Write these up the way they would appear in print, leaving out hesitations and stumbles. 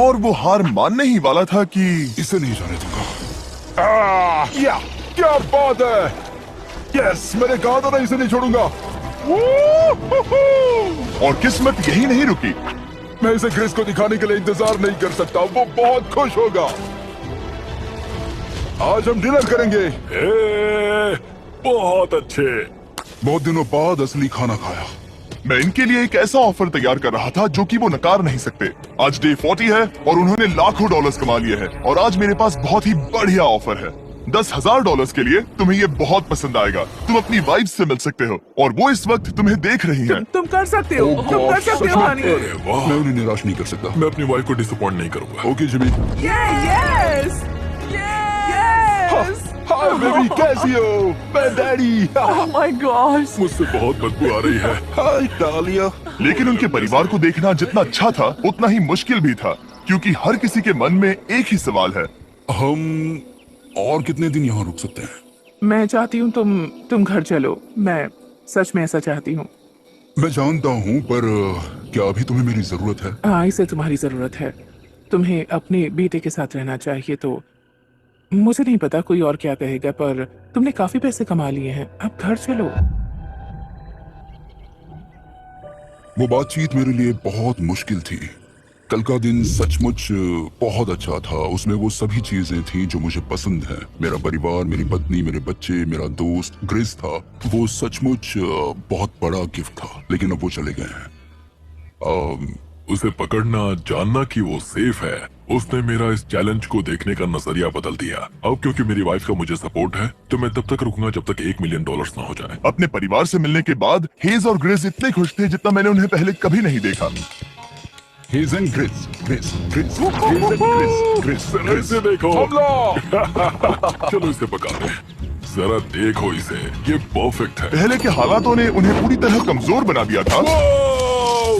और वो हार मानने ही वाला था कि इसे नहीं जाने दूंगा। क्या बात है। यस, मैंने कहा था ना इसे नहीं छोड़ूंगा। और किस्मत यही नहीं रुकी। मैं इसे ग्रेस को दिखाने के लिए इंतजार नहीं कर सकता, वो बहुत खुश होगा। आज हम डिनर करेंगे। बहुत अच्छे। बहुत दिनों बाद असली खाना खाया। मैं इनके लिए एक ऐसा ऑफर तैयार कर रहा था जो कि वो नकार नहीं सकते। आज डे 40 है और उन्होंने लाखों डॉलर्स कमा लिए हैं और आज मेरे पास बहुत ही बढ़िया ऑफर है। $10,000 के लिए तुम्हें ये बहुत पसंद आएगा। तुम अपनी वाइफ से मिल सकते हो और वो इस वक्त तुम्हें देख रही हैं। तुम कर सकते हो, तुम कर सकते हो हनी। अरे वाह, मैं उन्हें निराश नहीं कर सकता। मैं अपनी वाइफ को डिसअपॉइंट नहीं करूंगा। Okay Jimmy. Yes yes. Hi baby, कैसी हो? मैं डैडी। Oh my God. मुझसे बहुत बदबू आ रही है। हाय डालिया। लेकिन उनके परिवार को देखना जितना अच्छा था उतना ही मुश्किल भी था, क्योंकि हर किसी के मन में एक ही सवाल है। हम और कितने दिन यहाँ रुक सकते हैं? मैं चाहती हूँ तुम घर चलो। मैं सच में ऐसा चाहती हूँ। मैं जानता हूँ, पर क्या अभी तुम्हें मेरी जरूरत है? हाँ, इसे तुम्हारी जरूरत है। तुम्हें अपने बेटे के साथ रहना चाहिए। तो मुझे नहीं पता कोई और क्या कहेगा, पर तुमने काफी पैसे कमा लिए हैं, अब घर चलो। वो बातचीत मेरे लिए बहुत मुश्किल थी। कल का दिन सचमुच बहुत अच्छा था। उसमें वो सभी चीजें थी जो मुझे पसंद है। मेरा परिवार, मेरी पत्नी, मेरे बच्चे, मेरा दोस्त ग्रेस था। वो सचमुच बहुत बड़ा गिफ्ट था। लेकिन अब वो चले गए हैं। उसे पकड़ना, जानना कि वो सेफ है, उसने मेरा इस चैलेंज को देखने का नजरिया बदल दिया। अब क्योंकि मेरी वाइफ का मुझे सपोर्ट है, तो मैं तब तक रुकूंगा जब तक $1 मिलियन ना हो जाए। अपने परिवार से मिलने के बाद हेज और ग्रेस इतने खुश थे जितना मैंने उन्हें पहले कभी नहीं देखा। Hedge and grace, grace, grace, hedge and grace, grace. इसे देखो। चलो इसे पका दे। जरा देखो इसे, ये परफेक्ट है। पहले के हालातों ने उन्हें पूरी तरह कमजोर बना दिया था,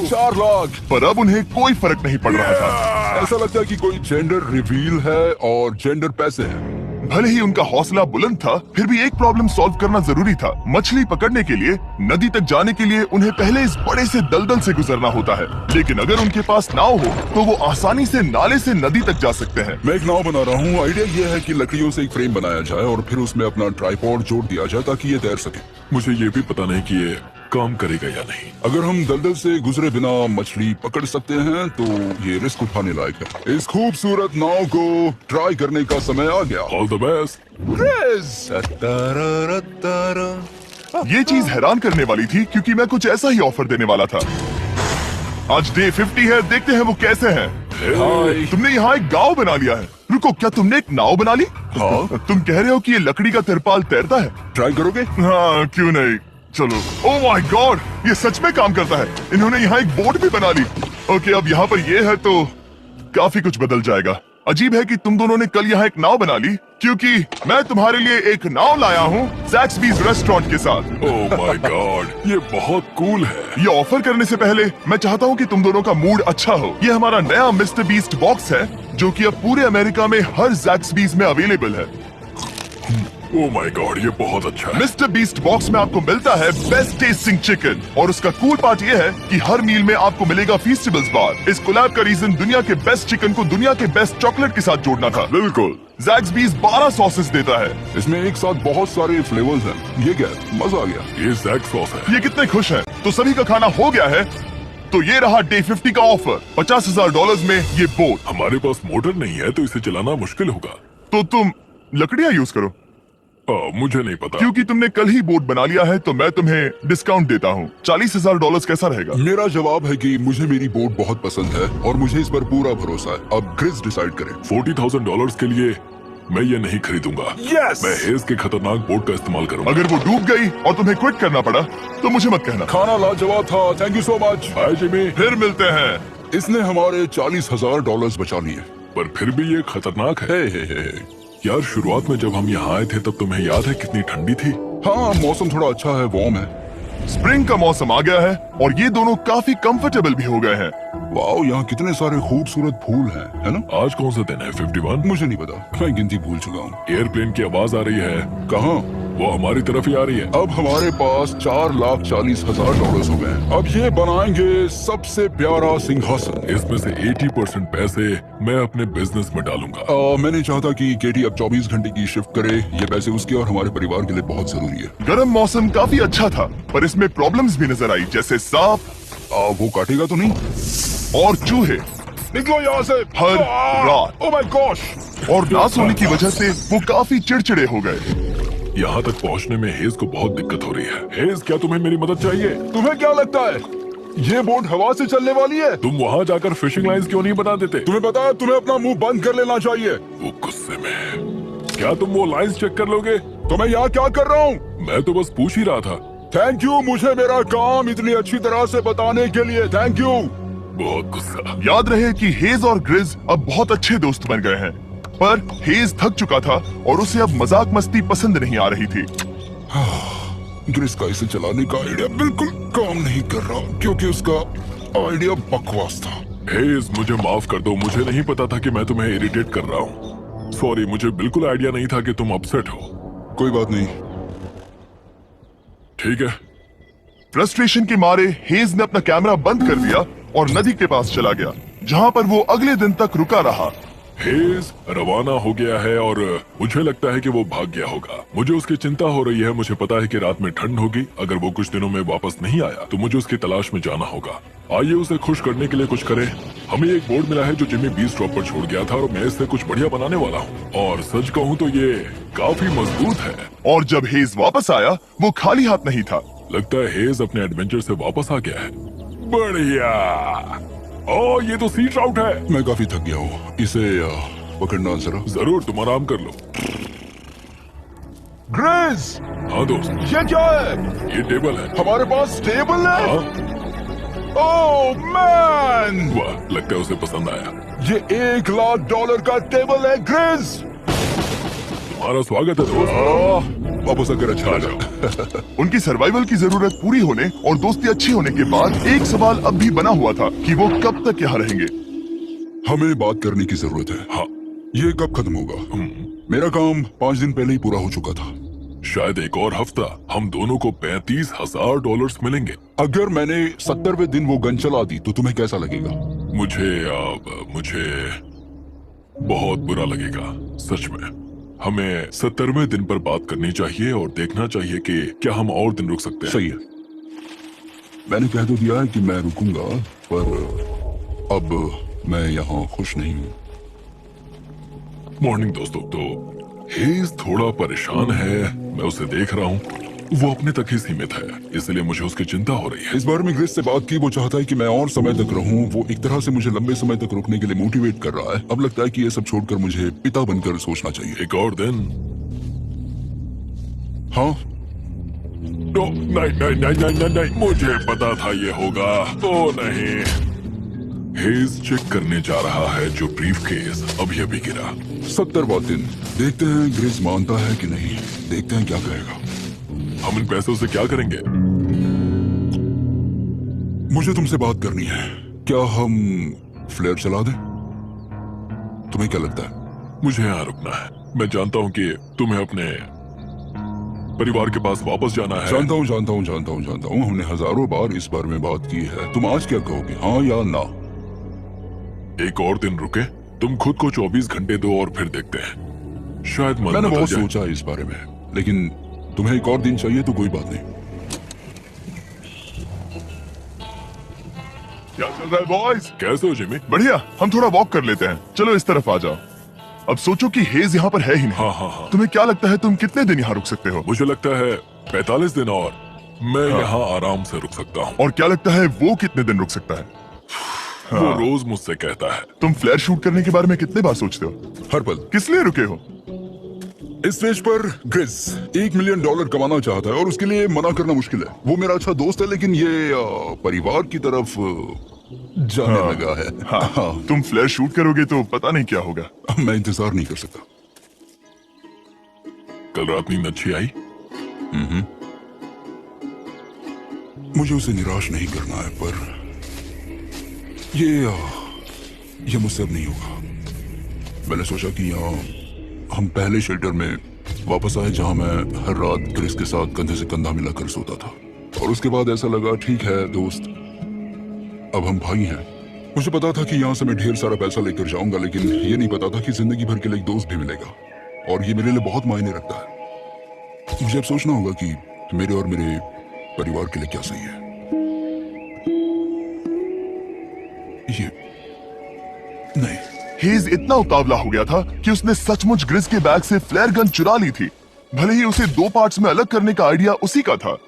4 लाख। पर अब उन्हें कोई फर्क नहीं पड़ रहा था। ऐसा लगता है कि कोई जेंडर रिवील है और जेंडर पैसे हैं। भले ही उनका हौसला बुलंद था, फिर भी एक प्रॉब्लम सॉल्व करना जरूरी था। मछली पकड़ने के लिए नदी तक जाने के लिए उन्हें पहले इस बड़े से दलदल से गुजरना होता है। लेकिन अगर उनके पास नाव हो तो वो आसानी से नाले से नदी तक जा सकते हैं। मैं एक नाव बना रहा हूँ। आइडिया ये है कि लकड़ियों से एक फ्रेम बनाया जाए और फिर उसमें अपना ट्राइपॉड जोड़ दिया जाए ताकि ये तैर सके। मुझे ये भी पता नहीं कि ये काम करेगा या नहीं। अगर हम दलदल से गुजरे बिना मछली पकड़ सकते हैं तो ये रिस्क उठाने लायक है। इस खूबसूरत नाव को ट्राई करने का समय आ गया। All the best. ये चीज हैरान करने वाली थी, क्योंकि मैं कुछ ऐसा ही ऑफर देने वाला था। आज डे 50 है, देखते हैं वो कैसे हैं। तुमने यहाँ एक गांव बना लिया है। रुको, क्या तुमने एक नाव बना ली? हाँ। तुम कह रहे हो कि ये लकड़ी का तिरपाल तैरता है? ट्राई करोगे? हाँ, क्यों नहीं। चलो। ओह माय गॉड, ये सच में काम करता है। इन्होंने यहाँ एक बोट भी बना ली। ओके, अब यहाँ पर ये है तो काफी कुछ बदल जाएगा। अजीब है कि तुम दोनों ने कल यहाँ एक नाव बना ली, क्योंकि मैं तुम्हारे लिए एक नाव लाया हूँ ज़ैक्सबीज़ रेस्टोरेंट के साथ। ओह माय गॉड, ये बहुत कूल है। ये ऑफर करने से पहले मैं चाहता हूँ कि तुम दोनों का मूड अच्छा हो। ये हमारा नया मिस्टर बीस्ट बॉक्स है, जो कि अब पूरे अमेरिका में हर ज़ैक्सबीज़ में अवेलेबल है। ओह माय गॉड, ये बहुत अच्छा है। मिस्टर बीस्ट बॉक्स में आपको मिलता है बेस्ट टेस्टिंग चिकन, और उसका कूल पार्ट ये है कि हर मील में आपको मिलेगा फीस्टेबल्स बार। इस कोलैब का रीजन दुनिया के बेस्ट चिकन को दुनिया के बेस्ट चॉकलेट के साथ जोड़ना था। बिल्कुल। ज़ैक्सबीज़ 12 सॉसेस देता है। इसमें एक साथ बहुत सारे फ्लेवर्स हैं। ये क्या है? मजा आ गया। ये जैक सॉस है। ये कितने खुश हैं। तो सभी का खाना हो गया है, तो ये रहा डे 50 का ऑफर। $50,000 में ये बोट। हमारे पास मोटर नहीं है तो इसे चलाना मुश्किल होगा। तो तुम लकड़ियाँ यूज करो। मुझे नहीं पता। क्योंकि तुमने कल ही बोट बना लिया है तो मैं तुम्हें डिस्काउंट देता हूँ। $40,000 कैसा रहेगा? मेरा जवाब है कि मुझे मेरी बोट बहुत पसंद है और मुझे इस पर पूरा भरोसा है। अब ग्रिस डिसाइड करे। $40,000 के लिए मैं ये नहीं खरीदूंगा। Yes! मैं हेज के खतरनाक बोट का इस्तेमाल करूंगा। अगर वो डूब गई और तुम्हें क्विट करना पड़ा तो मुझे मत कहना। खाना लाजवाब था, thank you so much. Bye Jimmy. फिर मिलते हैं। इसने हमारे $40,000 बचा लिए, पर फिर भी ये खतरनाक है। हे। यार, शुरुआत में जब हम यहाँ आए थे तब तुम्हें याद है कितनी ठंडी थी? हाँ, मौसम थोड़ा अच्छा है, वार्म है। स्प्रिंग का मौसम आ गया है और ये दोनों काफी कंफर्टेबल भी हो गए हैं। वाओ, यहाँ कितने सारे खूबसूरत फूल हैं, है ना? आज कौन सा दिन है? 51? मुझे नहीं पता, मैं गिनती भूल चुका हूँ। एयरप्लेन की आवाज आ रही है। कहाँ? वो हमारी तरफ ही आ रही है। अब हमारे पास $4,40,000 हो गए हैं। अब ये बनाएंगे सबसे प्यारा सिंहासन। इसमें से 80% पैसे मैं अपने बिजनेस में डालूंगा। मैं नहीं चाहता कि केटी अब 24 घंटे की शिफ्ट करे। ये पैसे उसके और हमारे परिवार के लिए बहुत जरूरी है। गर्म मौसम काफी अच्छा था, पर इसमें प्रॉब्लम्स भी नजर आई, जैसे सांप वो काटेगा तो नहीं? और चूहे निकलो यहाँ से। हर रात। Oh my gosh. और ना सोने की वजह से वो काफी चिड़चिड़े हो गए। यहाँ तक पहुँचने में हेज को बहुत दिक्कत हो रही है। हेज, क्या तुम्हें मेरी मदद चाहिए? तुम्हें क्या लगता है ये बोट हवा से चलने वाली है? तुम वहाँ जाकर फिशिंग लाइंस क्यों नहीं बना देते? तुम्हें पता है तुम्हें अपना मुंह बंद कर लेना चाहिए। वो गुस्से में। क्या तुम वो लाइंस चेक कर लोगे? तो मैं यहाँ क्या कर रहा हूँ? मैं तो बस पूछ ही रहा था। थैंक यू मुझे मेरा काम इतनी अच्छी तरह से बताने के लिए। Thank you. बहुत गुस्सा। याद रहे कि हेज और ग्रिज अब बहुत अच्छे दोस्त बन गए हैं, पर हेज थक चुका था और उसे अब मजाक मस्ती पसंद नहीं आ रही थी। ग्रिस का इसे चलाने का आइडिया बिल्कुल काम नहीं कर रहा, क्योंकि उसका आइडिया बकवास था। हेज, मुझे माफ कर दो। मुझे नहीं पता था कि मैं तुम्हें इरिटेट कर रहा हूँ। सॉरी, मुझे बिल्कुल आइडिया नहीं था कि तुम अपसेट हो। कोई बात नहीं। ठीक है। फ्रस्ट्रेशन के मारे हेज ने अपना कैमरा बंद कर दिया और नदी के पास चला गया, जहाँ पर वो अगले दिन तक रुका रहा। हेज रवाना हो गया है और मुझे लगता है कि वो भाग गया होगा। मुझे उसकी चिंता हो रही है। मुझे पता है कि रात में ठंड होगी। अगर वो कुछ दिनों में वापस नहीं आया तो मुझे उसकी तलाश में जाना होगा। आइए उसे खुश करने के लिए कुछ करें। हमें एक बोर्ड मिला है जो जिमी बीस ड्रॉप पर छोड़ गया था और मैं इससे कुछ बढ़िया बनाने वाला हूँ। और सच कहूँ तो ये काफी मजबूत है। और जब हेज वापस आया वो खाली हाथ नहीं था। लगता है हेज अपने एडवेंचर से वापस आ गया है। बढ़िया। ओ, ये तो सी ट्राउट है। मैं काफी थक गया हूँ, इसे पकड़ना जरा। जरूर, तुम आराम कर लो। ग्रेस, हाँ दोस्त, ये क्या है? ये टेबल है। हमारे पास टेबल है? हाँ, ओह मैन, वाह, लगता है उसे पसंद आया। ये $1,00,000 का टेबल है ग्रेस। तुम्हारा स्वागत है दोस्त। वापस आकर अच्छा आ लगा। जाओ। उनकी सर्वाइवल की जरूरत पूरी होने और दोस्ती अच्छी होने के बाद एक सवाल अब भी बना हुआ था कि वो कब तक यहाँ रहेंगे। हमें बात करने की जरूरत है। हाँ, ये कब खत्म होगा? मेरा काम 5 दिन पहले ही पूरा हो चुका था। शायद एक और हफ्ता। हम दोनों को $35,000 मिलेंगे। अगर मैंने 70वें दिन वो गन चला दी तो तुम्हें कैसा लगेगा? मुझे बहुत बुरा लगेगा, सच में। हमें 70वें दिन पर बात करनी चाहिए और देखना चाहिए कि क्या हम और दिन रुक सकते हैं। सही है। मैंने कह तो दिया है कि मैं रुकूंगा, पर अब मैं यहाँ खुश नहीं हूँ। मॉर्निंग दोस्तों। तो हेज थोड़ा परेशान है, मैं उसे देख रहा हूँ। वो अपने तक ही सीमित है, इसलिए मुझे उसकी चिंता हो रही है। इस बार में ग्रेस से बात की, वो चाहता है कि मैं और समय तक रहूं। वो एक तरह से मुझे लंबे समय तक रुकने के लिए मोटिवेट कर रहा है। अब लगता है कि ये सब छोड़कर मुझे पिता बनकर सोचना चाहिए। एक और दिन? हाँ, नहीं, मुझे पता था ये होगा। ओ नहीं। हेज चेक करने जा रहा है जो ब्रीफकेस अभी गिरा। 70वां दिन। देखते हैं ग्रेस मानता है कि नहीं। देखते हैं क्या कहेगा। हम इन पैसों से क्या करेंगे? मुझे तुमसे बात करनी है। क्या हम फ्लेयर चला दें? तुम्हें क्या लगता है? मुझे यहाँ रुकना है। मैं जानता हूँ कि तुम्हें अपने परिवार के पास वापस जाना है। जानता हूँ। हमने हजारों बार इस बारे में बात की है। तुम आज क्या कहोगे, हाँ या ना? एक और दिन रुके। तुम खुद को 24 घंटे दो और फिर देखते हैं। शायद मन मैंने बदल बहुत जाए। सोचा है इस बारे में, लेकिन तुम्हें एक और दिन चाहिए तो कोई बात नहीं। क्या चल रहा है बॉयज? कैसे हो जिमी? बढ़िया। हम थोड़ा वॉक कर लेते हैं। चलो इस तरफ आ जाओ। अब सोचो कि हेज यहाँ पर है ही नहीं। हाँ। तुम्हें क्या लगता है तुम कितने दिन यहाँ रुक सकते हो? मुझे लगता है 45 दिन और मैं यहाँ आराम से रुक सकता हूँ। और क्या लगता है वो कितने दिन रुक सकता है? वो रोज मुझसे कहता है। तुम फ्लेयर शूट करने के बारे में कितने बार सोचते हो? हर पल। किस लिए रुके हो? इस स्टेज पर ग्रिस $1 मिलियन कमाना चाहता है और उसके लिए मना करना मुश्किल है। वो मेरा अच्छा दोस्त है, लेकिन ये परिवार की तरफ जाने लगा है। हाँ, तुम फ्लेयर शूट करोगे तो पता नहीं क्या होगा। मैं इंतजार नहीं कर सकता। कल रात नींद अच्छी आई? मुझे उसे निराश नहीं करना है, पर ये मुझसे अब नहीं होगा। मैंने सोचा कि यहाँ हम पहले शेल्टर में वापस आए जहां मैं हर रात क्रिस के साथ कंधे से कंधा मिलाकर सोता था, और उसके बाद ऐसा लगा ठीक है दोस्त, अब हम भाई हैं। मुझे पता था कि यहाँ से मैं ढेर सारा पैसा लेकर जाऊंगा, लेकिन ये नहीं पता था कि जिंदगी भर के लिए एक दोस्त भी मिलेगा, और ये मेरे लिए बहुत मायने रखता है। मुझे अब सोचना होगा कि मेरे और मेरे परिवार के लिए क्या सही है। ये नहीं, हेज इतना उतावला हो गया था कि उसने सचमुच ग्रिस के बैग से फ्लेयर गन चुरा ली थी, भले ही उसे 2 पार्ट्स में अलग करने का आइडिया उसी का था।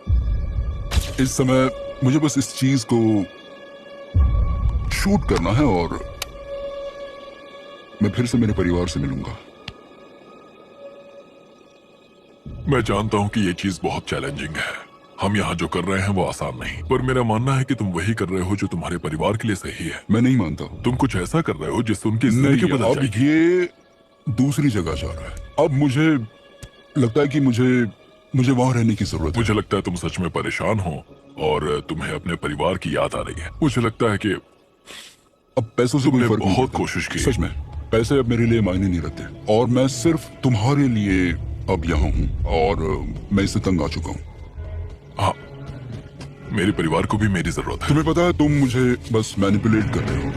इस समय मुझे बस इस चीज को शूट करना है और मैं फिर से मेरे परिवार से मिलूंगा। मैं जानता हूँ कि ये चीज बहुत चैलेंजिंग है। हम यहाँ जो कर रहे हैं वो आसान नहीं, पर मेरा मानना है कि तुम वही कर रहे हो जो तुम्हारे परिवार के लिए सही है। मैं नहीं मानता। तुम कुछ ऐसा कर रहे हो जिससे उनकी जिंदगी नहीं, बदल अब जाएगी। ये दूसरी जगह जा रहा है। अब मुझे लगता है कि मुझे वहां रहने की जरूरत है। मुझे लगता है तुम सच में परेशान हो और तुम्हें अपने परिवार की याद आ रही है। मुझे लगता है कि अब पैसों से कोई तुमने फर्क नहीं बहुत पड़ता। कोशिश की। सच में पैसे अब मेरे लिए मायने नहीं रखते, और मैं सिर्फ तुम्हारे लिए अब यहाँ हूँ, और मैं इससे तंग आ चुका हूँ। हाँ, मेरे परिवार को भी मेरी जरूरत है। तुम्हें पता है तुम मुझे बस मैनिपुलेट कर रहे हो।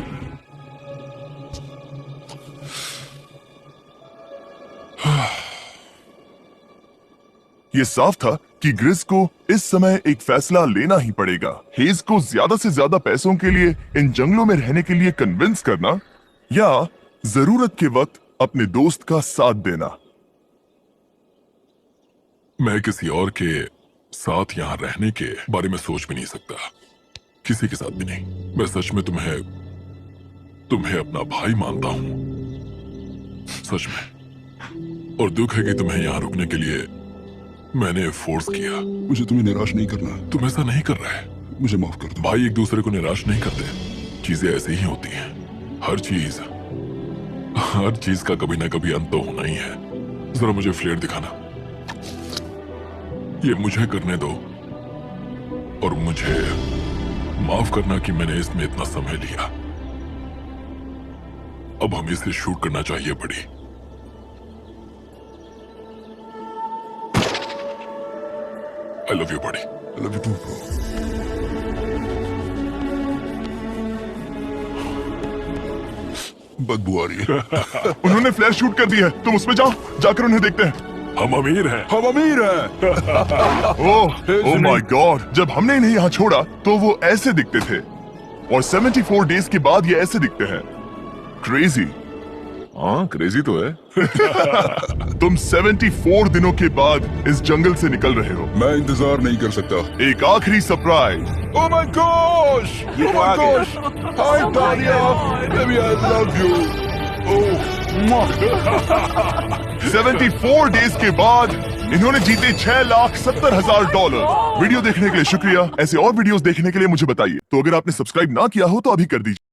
ये साफ था कि ग्रिस को इस समय एक फैसला लेना ही पड़ेगा। हेज को ज्यादा से ज्यादा पैसों के लिए इन जंगलों में रहने के लिए कन्विंस करना, या जरूरत के वक्त अपने दोस्त का साथ देना। मैं किसी और के साथ यहाँ रहने के बारे में सोच भी नहीं सकता, किसी के साथ भी नहीं। मैं सच में तुम्हें अपना भाई मानता हूँ, सच में। और दुख है कि तुम्हें यहाँ रुकने के लिए मैंने फोर्स किया। मुझे तुम्हें निराश नहीं करना। तुम ऐसा नहीं कर रहे। मुझे माफ कर दो। भाई एक दूसरे को निराश नहीं करते, चीजें ऐसे ही होती हैं। हर चीज का कभी ना कभी अंत तो होना ही है। जरा मुझे फ्लेयर दिखाना। ये मुझे करने दो, और मुझे माफ करना कि मैंने इसमें इतना समय लिया। अब हमें इसे शूट करना चाहिए बड़ी। I love you, buddy. I love you too, bro. बदबू आ रही है। उन्होंने फ्लैश शूट कर दी है, तुम उसमें जाओ, जाकर उन्हें देखते हैं। हम अमीर हैं। हम अमीर हैं। ओह माय गॉड, जब हमने इन्हें यहाँ छोड़ा तो वो ऐसे दिखते थे, और 74 डेज के बाद ये ऐसे दिखते हैं। क्रेजी। हाँ, क्रेजी तो है। तुम 74 दिनों के बाद इस जंगल से निकल रहे हो। मैं इंतजार नहीं कर सकता। एक आखिरी surprise. Oh my gosh! Oh my gosh! Hi, Tanya! Baby, I love you. Oh. 74 days के बाद इन्होंने जीते $6,70,000। वीडियो देखने के लिए शुक्रिया। ऐसे और वीडियोस देखने के लिए मुझे बताइए। तो अगर आपने सब्सक्राइब ना किया हो तो अभी कर दीजिए।